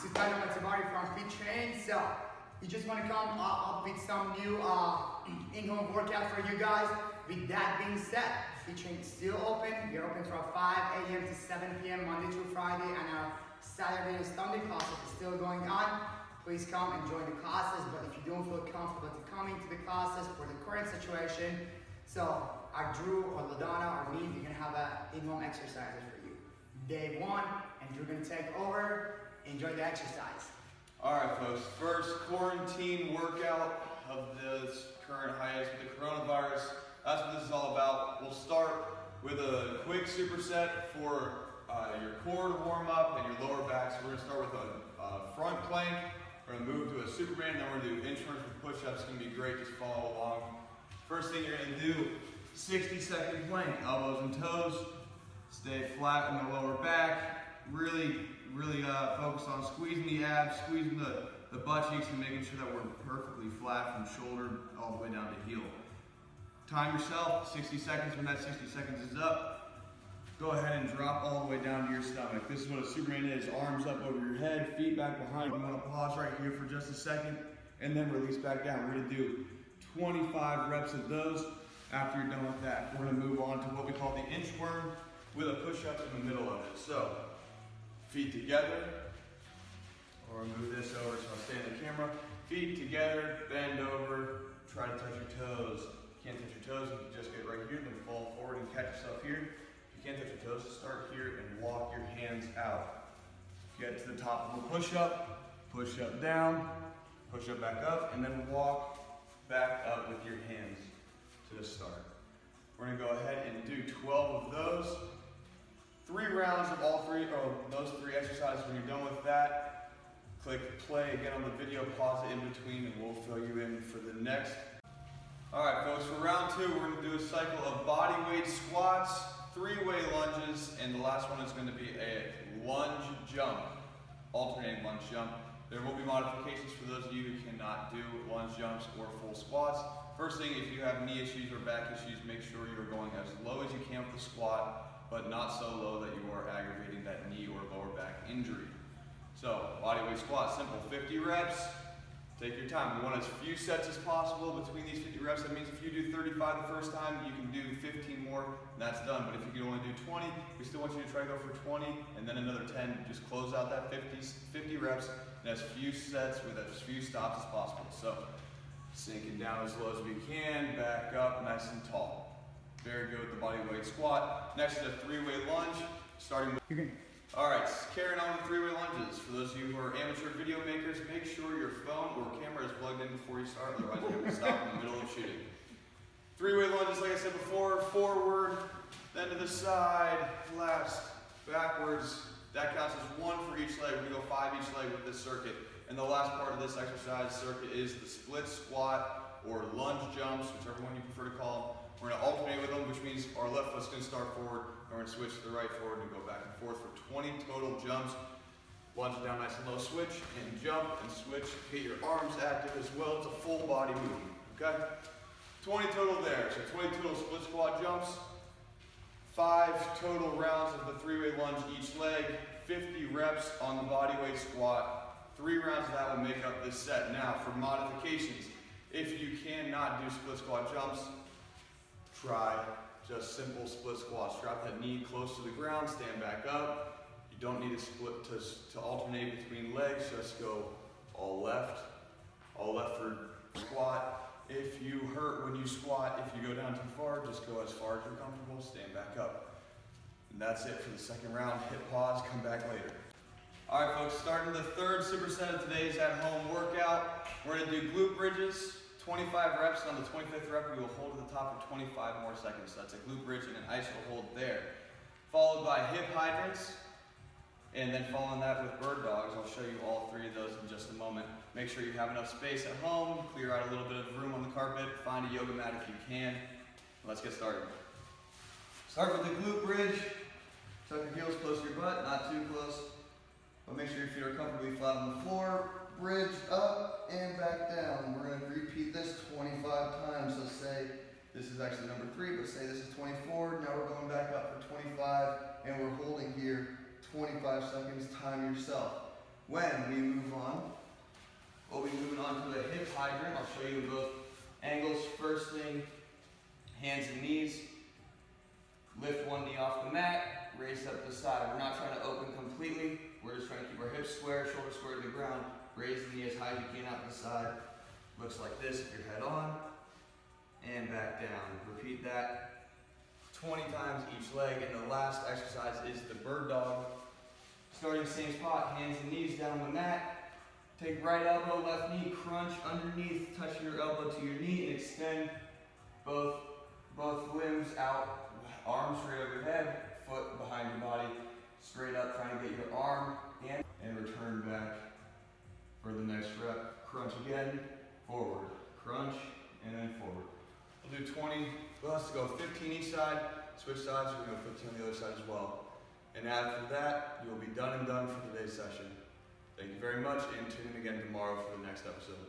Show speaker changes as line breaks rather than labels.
This is Daniel from FiTrain. So we just want to come up with some new in-home workout for you guys. With that being said, FiTrain is still open. We're open from 5 a.m. to 7 p.m. Monday through Friday, and our Saturday and Sunday classes is still going on. Please come and join the classes, but if you don't feel comfortable to coming to the classes for the current situation, so our Drew or LaDonna or me, we're gonna have in-home exercises for you. Day one, and you're gonna take over. Enjoy the exercise.
All right, folks. First quarantine workout of this current hiatus with the coronavirus. That's what this is all about. We'll start with a quick superset for your core to warm up and your lower back. So we're gonna start with a front plank. We're gonna move to a Superman, then we're gonna do inchworms with push-ups. It's gonna be great. Just follow along. First thing you're gonna do, 60-second plank, elbows and toes. Stay flat in the lower back. Really focus on squeezing the abs, squeezing the butt cheeks, and making sure that we're perfectly flat from shoulder all the way down to heel. Time yourself, 60 seconds. When that 60 seconds is up, go ahead and drop all the way down to your stomach. This is what a Superman is. Arms up over your head, feet back behind. I'm gonna pause right here for just a second and then release back down. We're gonna do 25 reps of those. After you're done with that, we're gonna move on to what we call the inchworm with a push-up in the middle of it. So, feet together, or move this over so I'll stay in the camera. Feet together, bend over, try to touch your toes. If you can't touch your toes, you can just get right here, then fall forward and catch yourself here. If you can't touch your toes, start here and walk your hands out. Get to the top of a push-up down, push-up back up, and then walk back up with your hands to the start. We're gonna go ahead and do 12 of those. 3 rounds of those 3 exercises. When you're done with that, click play again on the video, pause it in between, and we'll fill you in for the next. All right, folks, for round 2, we're gonna do a cycle of body weight squats, 3-way lunges, and the last one is gonna be a lunge jump, alternating lunge jump. There will be modifications for those of you who cannot do lunge jumps or full squats. First thing, if you have knee issues or back issues, make sure you're going as low as you can with the squat, but not so low that you are aggravating that knee or lower back injury. So, bodyweight squat, simple, 50 reps. Take your time. We want as few sets as possible between these 50 reps. That means if you do 35 the first time, you can do 15 more, and that's done. But if you can only do 20, we still want you to try to go for 20, and then another 10. Just close out that 50 reps, and as few sets with as few stops as possible. So, sinking down as low as we can, back up nice and tall. Very good with the body weight squat. Next is a 3-way lunge, starting with... All right, carrying on with 3-way lunges. For those of you who are amateur video makers, make sure your phone or camera is plugged in before you start, otherwise you're going to stop in the middle of shooting. 3-way lunges, like I said before, forward, then to the side, left, backwards. That counts as 1 for each leg. We go 5 each leg with this circuit. And the last part of this exercise circuit is the split squat or lunge jumps, whichever one you prefer to call them. We're going to alternate with them, which means our left foot's going to start forward, and we're going to switch to the right forward and go back and forth for 20 total jumps. Lunge down nice and low, switch, and jump, and switch. Get your arms active as well. It's a full body movement, okay? 20 total there. So 20 total split squat jumps, 5 total rounds of the 3-way lunge each leg, 50 reps on the body weight squat. 3 rounds of that will make up this set. Now, for modifications, if you cannot do split squat jumps, try just simple split squats. Drop that knee close to the ground, stand back up. You don't need to split to alternate between legs, just go all left for squat. If you hurt when you squat, if you go down too far, just go as far as you're comfortable, stand back up. And that's it for the second round. Hit pause, come back later. All right, folks, starting the 3rd superset of today's at-home workout. We're gonna do glute bridges. 25 reps, and on the 25th rep, we will hold at the top for 25 more seconds. So that's a glute bridge and an iso hold there. Followed by hip hydrants, and then following that with bird dogs. I'll show you all 3 of those in just a moment. Make sure you have enough space at home, clear out a little bit of room on the carpet, find a yoga mat if you can. Let's get started. Start with the glute bridge. Tuck your heels close to your butt, not too close, but make sure your feet are comfortably flat on the floor. Bridge up and back down. We're going to repeat this 25 times. So say this is actually number 3, but say this is 24. Now we're going back up for 25, and we're holding here 25 seconds. Time yourself. When we move on, we'll be moving on to the hip hydrant. I'll show you both angles. First thing, hands and knees. Lift one knee off the mat, raise up the side. We're not trying to open completely. We're just trying to keep our hips square, shoulders square to the ground. Raise the knee as high as you can out the side. Looks like this if you're head on. And back down. Repeat that 20 times each leg. And the last exercise is the bird dog. Starting same spot, hands and knees down on the mat. Take right elbow, left knee, crunch underneath, touch your elbow to your knee, and extend both limbs out, arms straight overhead, foot behind your body, straight up, trying to get your arm in, and return back for the next rep. Crunch again, forward, crunch, and then forward. We'll do 20, let's go 15 each side, switch sides, we're gonna go 15 on the other side as well. And after that, you'll be done for today's session. Thank you very much, and tune in again tomorrow for the next episode.